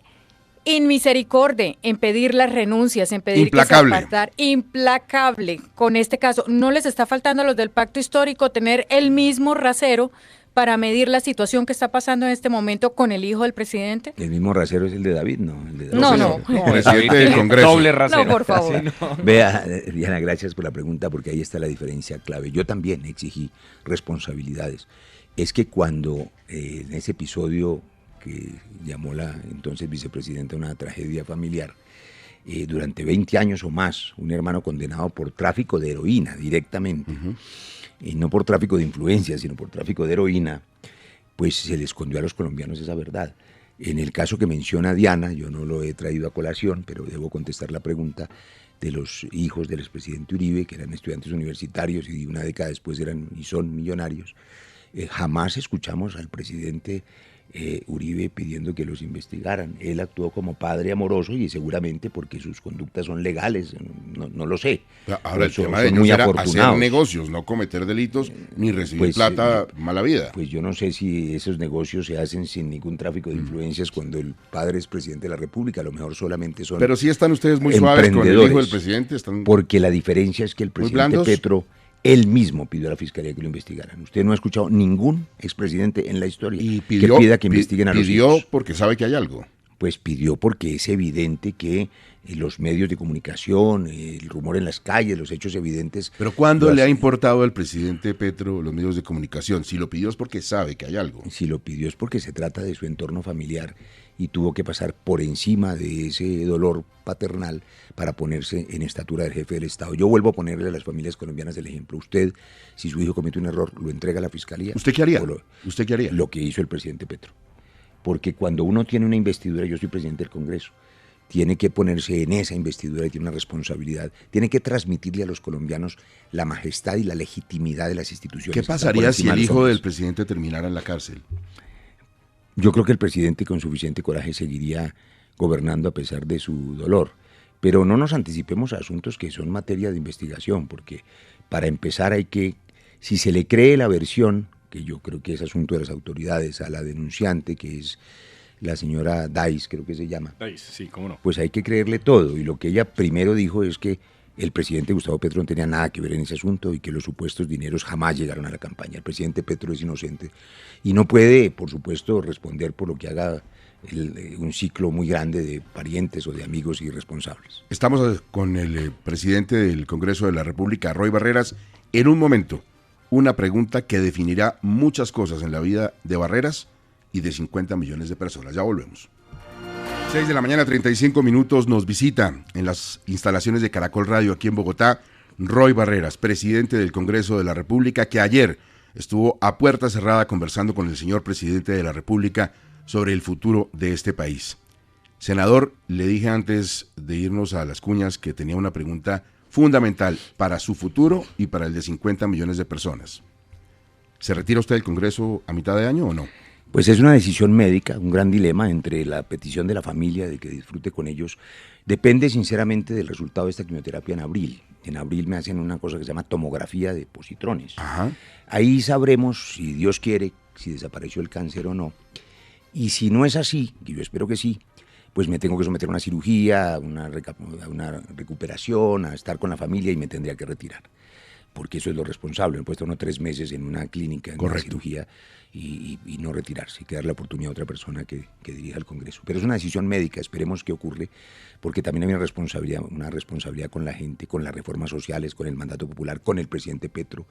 inmisericordia en pedir las renuncias, en pedir que se apartara. Implacable con este caso. ¿No les está faltando a los del pacto histórico tener el mismo rasero para medir la situación que está pasando en este momento con el hijo del presidente? El mismo rasero es el de David, ¿no? El de David. No. Presidente del Congreso. Doble rasero. No, por favor. Sí, no. Vea, Diana, gracias por la pregunta, porque ahí está la diferencia clave. Yo también exigí responsabilidades. Es que cuando en ese episodio que llamó la entonces vicepresidenta una tragedia familiar, durante 20 años o más, un hermano condenado por tráfico de heroína directamente, y no por tráfico de influencia, sino por tráfico de heroína, pues se le escondió a los colombianos esa verdad. En el caso que menciona Diana, yo no lo he traído a colación, pero debo contestar la pregunta de los hijos del expresidente Uribe, que eran estudiantes universitarios y una década después eran y son millonarios. Jamás escuchamos al presidente Uribe pidiendo que los investigaran. Él actuó como padre amoroso y seguramente porque sus conductas son legales, no lo sé. Ahora el tema de ellos era hacer negocios, no cometer delitos ni recibir plata mala vida. Pues yo no sé si esos negocios se hacen sin ningún tráfico de influencias cuando el padre es presidente de la República, a lo mejor solamente son Pero sí están ustedes muy suaves con el hijo del presidente. Porque la diferencia es que el presidente Petro él mismo pidió a la Fiscalía que lo investigaran. Usted no ha escuchado ningún expresidente en la historia que pida que investiguen a los hijos. Pidió porque sabe que hay algo. Pues pidió porque es evidente que los medios de comunicación, el rumor en las calles, los hechos evidentes... Pero ¿cuándo le ha importado al presidente Petro los medios de comunicación? Si lo pidió es porque sabe que hay algo. Si lo pidió es porque se trata de su entorno familiar y tuvo que pasar por encima de ese dolor paternal para ponerse en estatura del jefe del Estado. Yo vuelvo a ponerle a las familias colombianas el ejemplo. Usted, si su hijo comete un error, ¿lo entrega a la Fiscalía? ¿Usted qué haría? ¿Usted qué haría? Lo que hizo el presidente Petro. Porque cuando uno tiene una investidura, yo soy presidente del Congreso, tiene que ponerse en esa investidura y tiene una responsabilidad, tiene que transmitirle a los colombianos la majestad y la legitimidad de las instituciones. ¿Qué pasaría si el hijo del presidente terminara en la cárcel? Yo creo que el presidente con suficiente coraje seguiría gobernando a pesar de su dolor, pero no nos anticipemos a asuntos que son materia de investigación, porque para empezar hay que, si se le cree la versión, que yo creo que es asunto de las autoridades, a la denunciante, que es la señora Dice, creo que se llama. Dice, sí, cómo no. Pues hay que creerle todo, y lo que ella primero dijo es que el presidente Gustavo Petro no tenía nada que ver en ese asunto y que los supuestos dineros jamás llegaron a la campaña. El presidente Petro es inocente y no puede, por supuesto, responder por lo que haga un ciclo muy grande de parientes o de amigos irresponsables. Estamos con el presidente del Congreso de la República, Roy Barreras. En un momento, una pregunta que definirá muchas cosas en la vida de Barreras y de 50 millones de personas. Ya volvemos. 6 de la mañana, 35 minutos, nos visita en las instalaciones de Caracol Radio aquí en Bogotá, Roy Barreras, presidente del Congreso de la República, que ayer estuvo a puerta cerrada conversando con el señor presidente de la República sobre el futuro de este país. Senador, le dije antes de irnos a las cuñas que tenía una pregunta fundamental para su futuro y para el de 50 millones de personas. ¿Se retira usted del Congreso a mitad de año o no? Pues es una decisión médica, un gran dilema entre la petición de la familia de que disfrute con ellos. Depende sinceramente del resultado de esta quimioterapia en abril. En abril me hacen una cosa que se llama tomografía de positrones. Ajá. Ahí sabremos, si Dios quiere, si desapareció el cáncer o no. Y si no es así, que yo espero que sí, pues me tengo que someter a una cirugía, a una recuperación, a estar con la familia y me tendría que retirar. Porque eso es lo responsable. Me he puesto 3 meses en una clínica, en una cirugía, y no retirarse, y que dar la oportunidad a otra persona que dirija el Congreso. Pero es una decisión médica, esperemos que ocurre, porque también hay una responsabilidad con la gente, con las reformas sociales, con el mandato popular, con el presidente Petro,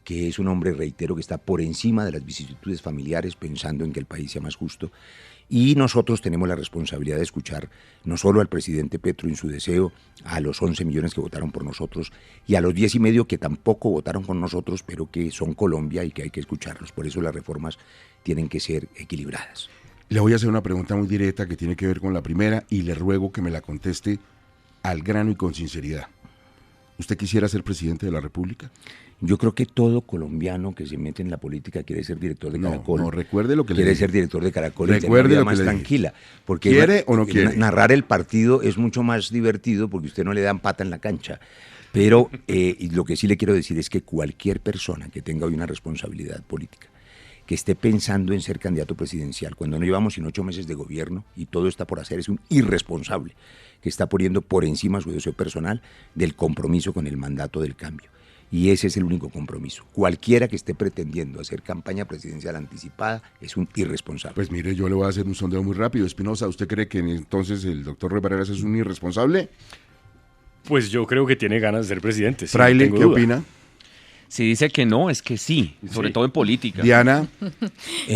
que es un hombre, reitero, que está por encima de las vicisitudes familiares, pensando en que el país sea más justo. Y nosotros tenemos la responsabilidad de escuchar no solo al presidente Petro en su deseo, a los 11 millones que votaron por nosotros y a los 10,5 que tampoco votaron con nosotros, pero que son Colombia y que hay que escucharlos. Por eso las reformas tienen que ser equilibradas. Le voy a hacer una pregunta muy directa que tiene que ver con la primera y le ruego que me la conteste al grano y con sinceridad. ¿Usted quisiera ser presidente de la República? Yo creo que todo colombiano que se mete en la política quiere ser director de Caracol. No, recuerde lo que le quiere dije. ser director de Caracol y Recuerde tener una vida lo que más le dije. tranquila. Porque ¿Quiere o no quiere? Narrar el partido es mucho más divertido porque usted no le dan pata en la cancha. Pero y lo que sí le quiero decir es que cualquier persona que tenga hoy una responsabilidad política, que esté pensando en ser candidato presidencial, cuando no llevamos sino 8 meses de gobierno y todo está por hacer, es un irresponsable que está poniendo por encima su deseo personal del compromiso con el mandato del cambio. Y ese es el único compromiso. Cualquiera que esté pretendiendo hacer campaña presidencial anticipada es un irresponsable. Pues mire, yo le voy a hacer un sondeo muy rápido. Espinosa, ¿usted cree que entonces el doctor Roy Barreras es un irresponsable? Pues yo creo que tiene ganas de ser presidente. Sí, Fraile, no tengo ¿qué duda. opina? Si dice que no, es que sí, sobre Sí. todo en política. Diana,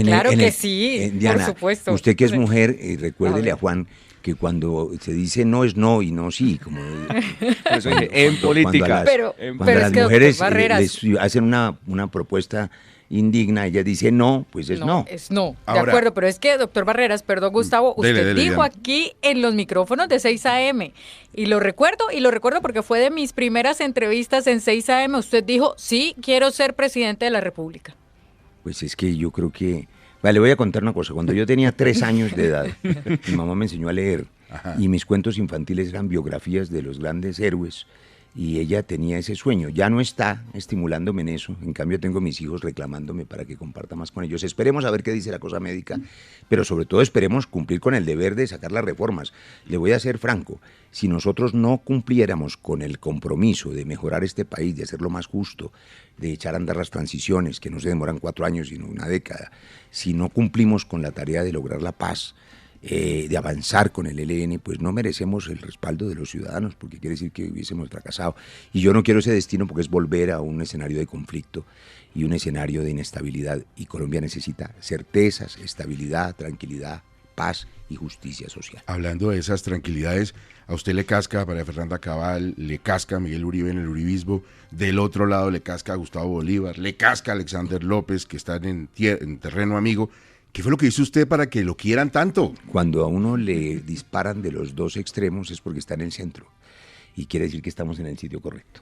Claro que sí, Diana, por supuesto. usted que es mujer, A recuérdele ver. a Juan que cuando se dice no es no y no sí, como Por eso dije, en política. Pero cuando es las que, doctor mujeres Barreras, les hacen una propuesta indigna, ella dice no, pues es no. Es no, de Ahora- acuerdo, pero es que, doctor Barreras, perdón, Gustavo, Dele, usted dele, dijo Diana. aquí en los micrófonos de 6 AM, y lo recuerdo porque fue de mis primeras entrevistas en 6 AM, usted dijo, sí, quiero ser presidente de la República. Pues es que yo creo que... Vale, voy a contar una cosa. Cuando yo tenía 3 años de edad, mi mamá me enseñó a leer y mis cuentos infantiles eran biografías de los grandes héroes y ella tenía ese sueño. Ya no está estimulándome en eso. En cambio, tengo mis hijos reclamándome para que comparta más con ellos. Esperemos a ver qué dice la cosa médica, pero sobre todo esperemos cumplir con el deber de sacar las reformas. Le voy a ser franco. Si nosotros no cumpliéramos con el compromiso de mejorar este país, de hacerlo más justo, de echar a andar las transiciones, que no se demoran 4 años, sino una década, si no cumplimos con la tarea de lograr la paz, de avanzar con el ELN, pues no merecemos el respaldo de los ciudadanos, porque quiere decir que hubiésemos fracasado. Y yo no quiero ese destino porque es volver a un escenario de conflicto y un escenario de inestabilidad. Y Colombia necesita certezas, estabilidad, tranquilidad, paz y justicia social. hablando de esas tranquilidades, a usted le casca a María Fernanda Cabal, le casca a Miguel Uribe en el uribismo, del otro lado le casca a Gustavo Bolívar, le casca a Alexander López, que están en terreno amigo. ¿Qué fue lo que hizo usted para que lo quieran tanto? Cuando a uno le disparan de los dos extremos es porque está en el centro y quiere decir que estamos en el sitio correcto.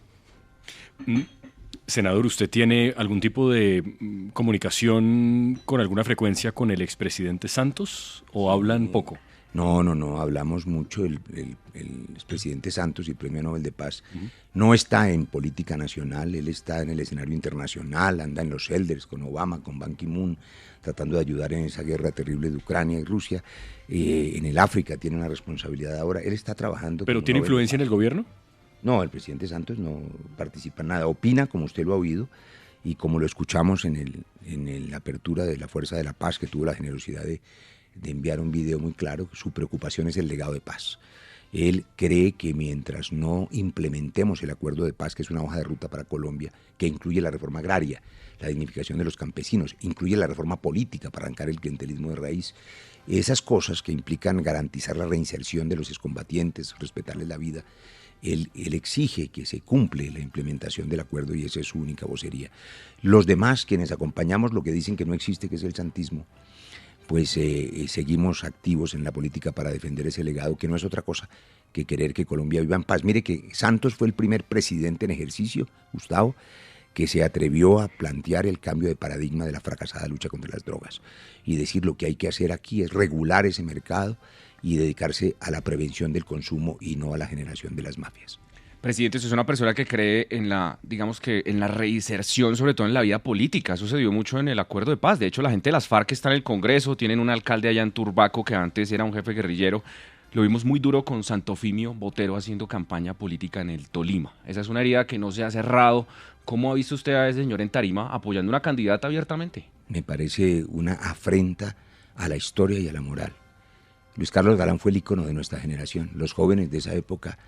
Senador, ¿usted tiene algún tipo de comunicación con alguna frecuencia con el expresidente Santos o hablan poco? No, hablamos mucho. El expresidente Santos y Premio Nobel de Paz no está en política nacional, él está en el escenario internacional, anda en los elders con Obama, con Ban Ki-moon, tratando de ayudar en esa guerra terrible de Ucrania y Rusia. En el África tiene una responsabilidad ahora, él está trabajando. ¿Pero como tiene Nobel de influencia en Paz. el gobierno? No, el presidente Santos no participa en nada, opina como usted lo ha oído y como lo escuchamos en la apertura de la Fuerza de la Paz, que tuvo la generosidad de enviar un video muy claro. Su preocupación es el legado de paz. Él cree que mientras no implementemos el acuerdo de paz, que es una hoja de ruta para Colombia, que incluye la reforma agraria, la dignificación de los campesinos, incluye la reforma política para arrancar el clientelismo de raíz, esas cosas que implican garantizar la reinserción de los excombatientes, respetarles la vida, él exige que se cumple la implementación del acuerdo y esa es su única vocería. Los demás, quienes acompañamos lo que dicen que no existe, que es el santismo, pues seguimos activos en la política para defender ese legado, que no es otra cosa que querer que Colombia viva en paz. Mire que Santos fue el primer presidente en ejercicio, Gustavo, que se atrevió a plantear el cambio de paradigma de la fracasada lucha contra las drogas y decir lo que hay que hacer aquí es regular ese mercado y dedicarse a la prevención del consumo y no a la generación de las mafias. Presidente, usted es una persona que cree en la, digamos que en la reinserción, sobre todo en la vida política. Eso se dio mucho en el acuerdo de paz. De hecho, la gente de las FARC está en el Congreso, tienen un alcalde allá en Turbaco que antes era un jefe guerrillero. Lo vimos muy duro con Santofimio Botero haciendo campaña política en el Tolima. Esa es una herida que no se ha cerrado. ¿Cómo ha visto usted a ese señor en Tarima apoyando una candidata abiertamente? Me parece una afrenta a la historia y a la moral. Luis Carlos Galán fue el ícono de nuestra generación. Los jóvenes de esa época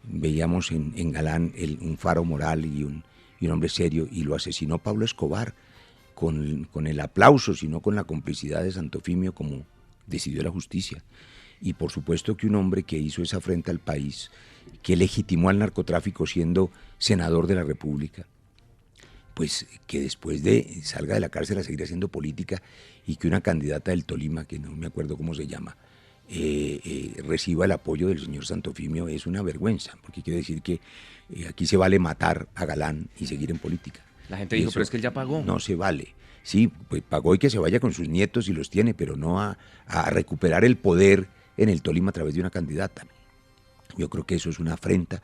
veíamos en Galán un faro moral y un hombre serio, y lo asesinó Pablo Escobar con el aplauso, sino con la complicidad de Santofimio, como decidió la justicia. Y por supuesto que un hombre que hizo esa afrenta al país, que legitimó al narcotráfico siendo senador de la República, pues que después de salga de la cárcel a seguir haciendo política, y que una candidata del Tolima, que no me acuerdo cómo se llama, reciba el apoyo del señor Santofimio, es una vergüenza, porque quiere decir que aquí se vale matar a Galán y seguir en política. La gente dijo, pero es que él ya pagó. No se vale. Sí, pues pagó y que se vaya con sus nietos y los tiene, pero no a recuperar el poder en el Tolima a través de una candidata. Yo creo que eso es una afrenta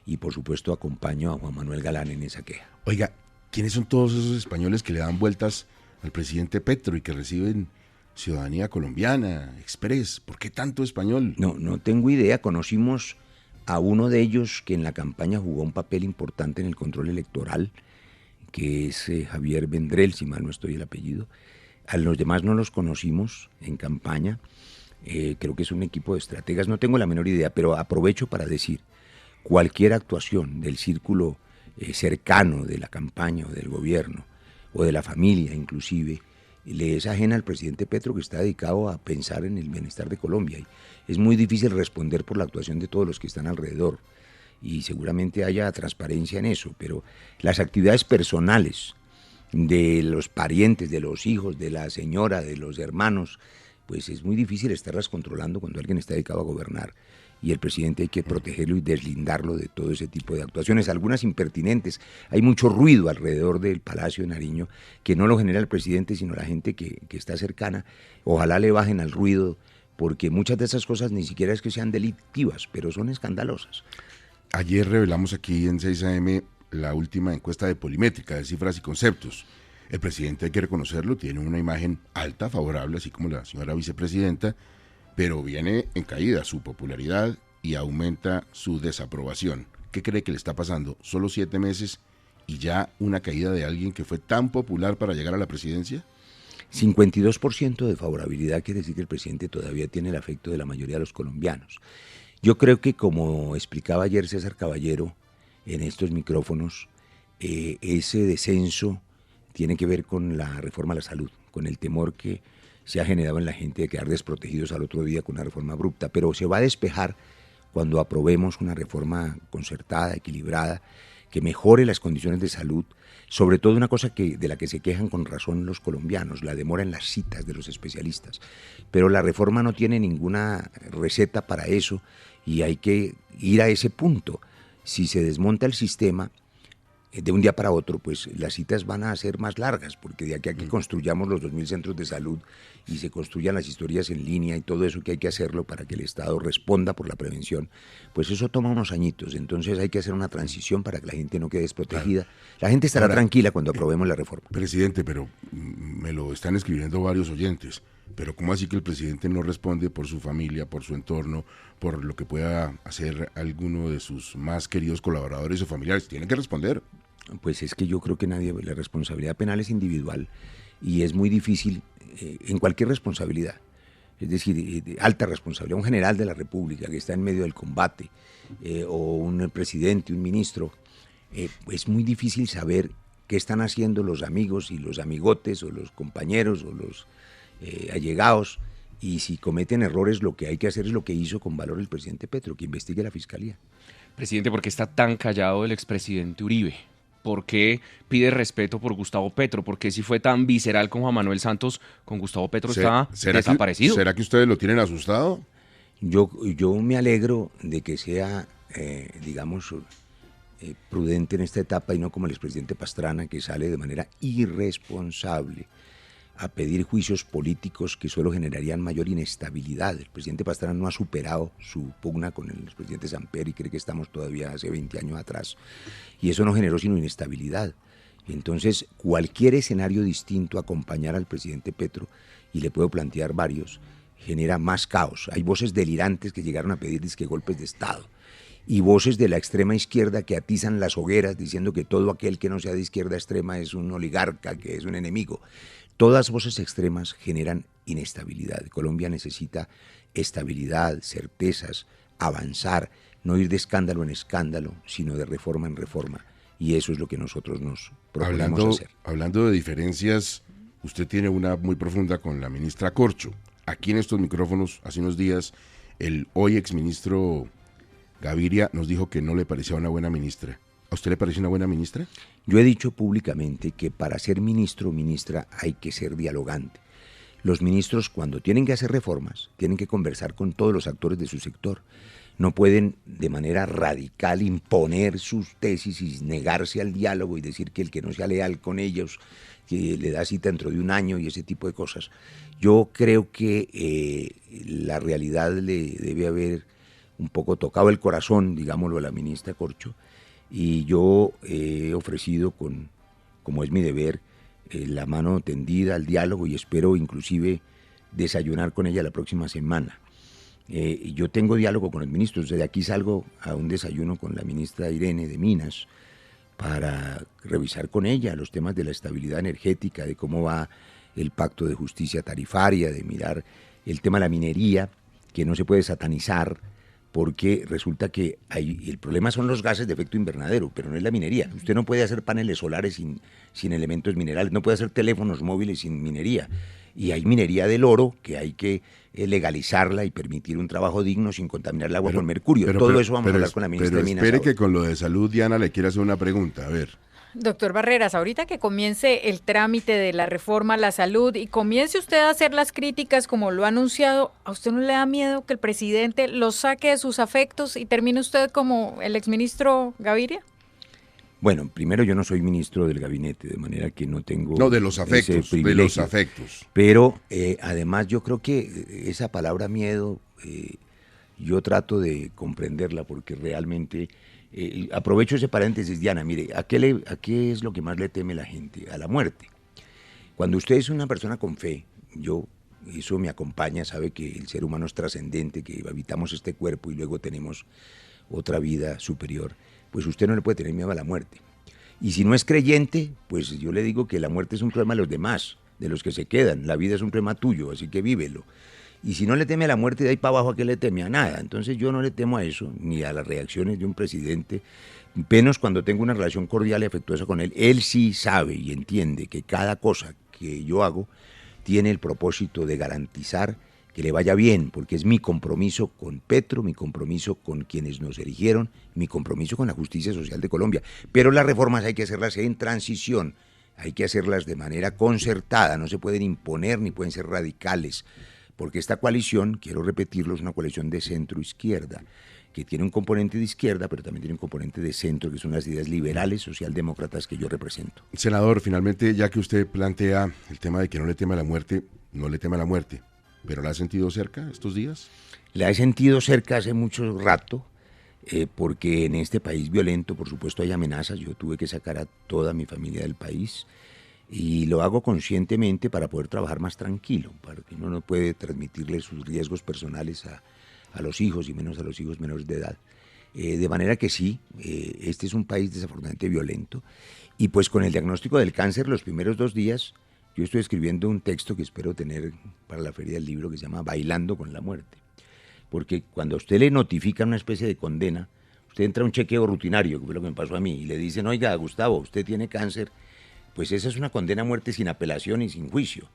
y por supuesto acompaño a Juan Manuel Galán en esa queja. Oiga, ¿quiénes son todos esos españoles que le dan vueltas al presidente Petro y que reciben ciudadanía colombiana, express? ¿Por qué tanto español? No tengo idea. Conocimos a uno de ellos que en la campaña jugó un papel importante en el control electoral, que es Javier Vendrell, si mal no estoy el apellido. A los demás no los conocimos en campaña. Creo que es un equipo de estrategas, no tengo la menor idea, pero aprovecho para decir, cualquier actuación del círculo cercano de la campaña o del gobierno, o de la familia inclusive, le es ajena al presidente Petro, que está dedicado a pensar en el bienestar de Colombia. Y es muy difícil responder por la actuación de todos los que están alrededor, y seguramente haya transparencia en eso, pero las actividades personales de los parientes, de los hijos, de la señora, de los hermanos, pues es muy difícil estarlas controlando cuando alguien está dedicado a gobernar. Y el presidente hay que protegerlo y deslindarlo de todo ese tipo de actuaciones, algunas impertinentes. Hay mucho ruido alrededor del Palacio de Nariño, que no lo genera el presidente, sino la gente que está cercana. Ojalá le bajen al ruido, porque muchas de esas cosas ni siquiera es que sean delictivas, pero son escandalosas. Ayer revelamos aquí en 6 AM la última encuesta de Polimétrica de cifras y conceptos. El presidente, hay que reconocerlo, tiene una imagen alta, favorable, así como la señora vicepresidenta, pero viene en caída su popularidad y aumenta su desaprobación. ¿Qué cree que le está pasando? ¿Solo 7 meses y ya una caída de alguien que fue tan popular para llegar a la presidencia? 52% de favorabilidad quiere decir que el presidente todavía tiene el afecto de la mayoría de los colombianos. Yo creo que, como explicaba ayer César Caballero en estos micrófonos, ese descenso tiene que ver con la reforma a la salud, con el temor que se ha generado en la gente de quedar desprotegidos al otro día con una reforma abrupta, pero se va a despejar cuando aprobemos una reforma concertada, equilibrada, que mejore las condiciones de salud, sobre todo una cosa de la que se quejan con razón los colombianos, la demora en las citas de los especialistas. Pero la reforma no tiene ninguna receta para eso y hay que ir a ese punto. Si se desmonta el sistema de un día para otro, pues las citas van a ser más largas, porque de aquí a que construyamos los 2.000 centros de salud y se construyan las historias en línea y todo eso que hay que hacerlo para que el Estado responda por la prevención, pues eso toma unos añitos. Entonces hay que hacer una transición para que la gente no quede desprotegida. La gente estará tranquila cuando aprobemos la reforma. Presidente, pero me lo están escribiendo varios oyentes, pero ¿cómo así que el presidente no responde por su familia, por su entorno, por lo que pueda hacer alguno de sus más queridos colaboradores o familiares? Tiene que responder. Pues es que yo creo que la responsabilidad penal es individual y es muy difícil en cualquier responsabilidad. Es decir, alta responsabilidad, un general de la República que está en medio del combate, o un presidente, un ministro, es muy difícil saber qué están haciendo los amigos y los amigotes, o los compañeros, o los allegados, y si cometen errores, lo que hay que hacer es lo que hizo con valor el presidente Petro, que investigue la Fiscalía. Presidente, ¿por qué está tan callado el expresidente Uribe? ¿por qué pide respeto por Gustavo Petro? ¿Por qué si fue tan visceral con Juan Manuel Santos, con Gustavo Petro está desaparecido? ¿Será que ustedes lo tienen asustado? Yo me alegro de que sea, digamos, prudente en esta etapa y no como el expresidente Pastrana, que sale de manera irresponsable a pedir juicios políticos que solo generarían mayor inestabilidad. El presidente Pastrana no ha superado su pugna con el expresidente Samper y cree que estamos todavía hace 20 años atrás. Y eso no generó sino inestabilidad. Entonces, cualquier escenario distinto a acompañar al presidente Petro, y le puedo plantear varios, genera más caos. Hay voces delirantes que llegaron a pedir disque golpes de Estado y voces de la extrema izquierda que atizan las hogueras diciendo que todo aquel que no sea de izquierda extrema es un oligarca, que es un enemigo. Todas voces extremas generan inestabilidad. Colombia necesita estabilidad, certezas, avanzar, no ir de escándalo en escándalo, sino de reforma en reforma. Y eso es lo que nosotros nos proponemos hacer. Hablando de diferencias, usted tiene una muy profunda con la ministra Corcho. Aquí en estos micrófonos, hace unos días, el hoy exministro Gaviria nos dijo que no le parecía una buena ministra. ¿A usted le parece una buena ministra? Yo he dicho públicamente que para ser ministro o ministra hay que ser dialogante. Los ministros, cuando tienen que hacer reformas, tienen que conversar con todos los actores de su sector. No pueden de manera radical imponer sus tesis y negarse al diálogo y decir que el que no sea leal con ellos, que le da cita dentro de un año y ese tipo de cosas. Yo creo que la realidad le debe haber un poco tocado el corazón, digámoslo, a la ministra Corcho, y yo he ofrecido, como es mi deber, la mano tendida al diálogo y espero inclusive desayunar con ella la próxima semana. Yo tengo diálogo con el ministro, de aquí salgo a un desayuno con la ministra Irene de Minas para revisar con ella los temas de la estabilidad energética, de cómo va el pacto de justicia tarifaria, de mirar el tema de la minería, que no se puede satanizar, porque resulta que el problema son los gases de efecto invernadero, pero no es la minería. Usted no puede hacer paneles solares sin elementos minerales, no puede hacer teléfonos móviles sin minería. Y hay minería del oro que hay que legalizarla y permitir un trabajo digno sin contaminar el agua con mercurio. Todo eso vamos a hablar con la ministra de Minas. Espere que con lo de salud, Diana le quiere hacer una pregunta, a ver. Doctor Barreras, ahorita que comience el trámite de la reforma a la salud y comience usted a hacer las críticas como lo ha anunciado, ¿a usted no le da miedo que el presidente lo saque de sus afectos y termine usted como el exministro Gaviria? Bueno, primero yo no soy ministro del gabinete, de manera que no tengo... No, de los afectos, de los afectos. Pero además yo creo que esa palabra miedo, yo trato de comprenderla porque realmente... aprovecho ese paréntesis, Diana, mire, ¿a qué es lo que más le teme la gente? A la muerte. Cuando usted es una persona con fe, eso me acompaña, sabe que el ser humano es trascendente, que habitamos este cuerpo y luego tenemos otra vida superior, pues usted no le puede tener miedo a la muerte. Y si no es creyente, pues yo le digo que la muerte es un problema de los demás, de los que se quedan, la vida es un problema tuyo, así que vívelo. Y si no le teme a la muerte, de ahí para abajo, ¿a qué le teme? A nada. Entonces yo no le temo a eso, ni a las reacciones de un presidente, menos cuando tengo una relación cordial y afectuosa con él. Él sí sabe y entiende que cada cosa que yo hago tiene el propósito de garantizar que le vaya bien, porque es mi compromiso con Petro, mi compromiso con quienes nos eligieron, mi compromiso con la justicia social de Colombia. Pero las reformas hay que hacerlas en transición, hay que hacerlas de manera concertada, no se pueden imponer ni pueden ser radicales. Porque esta coalición, quiero repetirlo, es una coalición de centro-izquierda, que tiene un componente de izquierda, pero también tiene un componente de centro, que son las ideas liberales, socialdemócratas que yo represento. Senador, finalmente, ya que usted plantea el tema de que no le teme a la muerte, no le teme a la muerte, ¿pero la ha sentido cerca estos días? La he sentido cerca hace mucho rato, porque en este país violento, por supuesto, hay amenazas. Yo tuve que sacar a toda mi familia del país. Y lo hago conscientemente para poder trabajar más tranquilo, porque uno no puede transmitirle sus riesgos personales a los hijos y menos a los hijos menores de edad. De manera que sí, este es un país desafortunadamente violento. Y pues con el diagnóstico del cáncer, los primeros 2 días, yo estoy escribiendo un texto que espero tener para la Feria del Libro que se llama Bailando con la Muerte. Porque cuando a usted le notifican una especie de condena, usted entra a un chequeo rutinario, que fue lo que me pasó a mí, y le dicen, oiga, Gustavo, usted tiene cáncer. Pues esa es una condena a muerte sin apelación y sin juicio.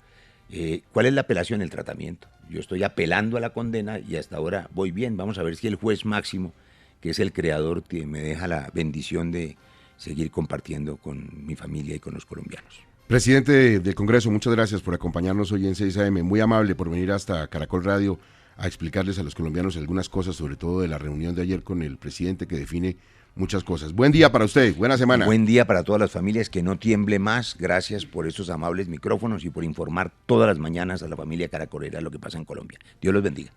¿Cuál es la apelación? El tratamiento. Yo estoy apelando a la condena y hasta ahora voy bien. Vamos a ver si el juez máximo, que es el creador, me deja la bendición de seguir compartiendo con mi familia y con los colombianos. Presidente del Congreso, muchas gracias por acompañarnos hoy en 6 AM. Muy amable por venir hasta Caracol Radio a explicarles a los colombianos algunas cosas, sobre todo de la reunión de ayer con el presidente que define muchas cosas. Buen día para usted, buena semana. Buen día para todas las familias, que no tiemble más. Gracias por estos amables micrófonos y por informar todas las mañanas a la familia caracolera lo que pasa en Colombia. Dios los bendiga.